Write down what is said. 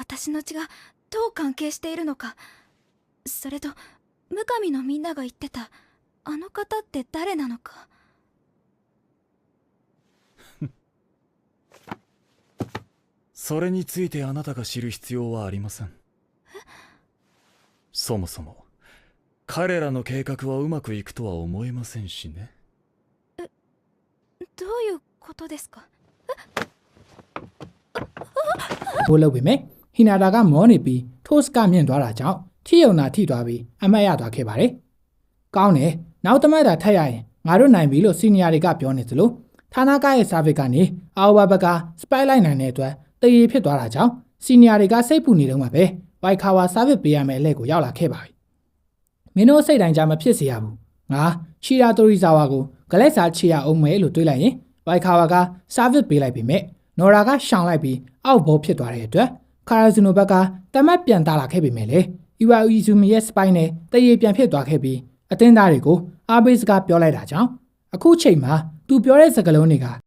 私の血がどう関係しているのか。それと無神のみんなが言ってたあの方って誰なのか。それについてあなたが知る必要はありません。そもそも彼らの計画はうまくいくとは思えませんしね。どういうことですか。ဘိုးလုပ်ပေမဲ့ဟီနာတာကမောနေပြီးထိုးစကမြင့်သွားတာကြောင့်ထိယုံနာထိသွားပြီးအမတ်ရသွားခဲ့ပါတယ်။ကောင်းတယ်နောက်တစ်မတ်တာထက်ရရင်ငါတို့နိုင်ပြီလို့စီနီယာတွေကပြောနေသလိုဌာနကရဲ့ service ကနေအော်ဘာဘကစပိုက်လိုက်နိုင်တဲ့အတွက်တရေဖြစ်သွားတာကြောင့်စီနီယာတွေကစိတ်ပူနေတော့မှပဲဝိုက်ခါဝါ service ပေးရမယ့်အလဲကိုရောက်လာခဲ့ပါပြီ။မင်းတို့စိတ်တိုင်းကြမဖြစ်စေရဘူး။ငါရှီရာတိုရီဇာဝါကိုဂလက်စာချီရအောင်မယ်လို့တွေးလိုက်ရင်ဝိုက်ခါဝါက service ပေးလိုက်ပြီမဲ့နော်ရာကရှောင်လိုက်ပြီးအောက်ဘောဖြစ်သွားတဲ့အတွက်ကာရာဇီနိုဘက်ကတမတ်ပြန်တာလာခဲ့ပြီမဲ့လေအီဝါအီဇူမီရဲ့စပိုင်းနဲ့တရေပြန်ဖြစ်သွားခဲ့ပြီးအတင်းသားတွေကိုအားပေးစကားပြောလိုက်တာကြောင့်အခုချိန်မှာသူပြောတဲ့စကားလုံးတွေက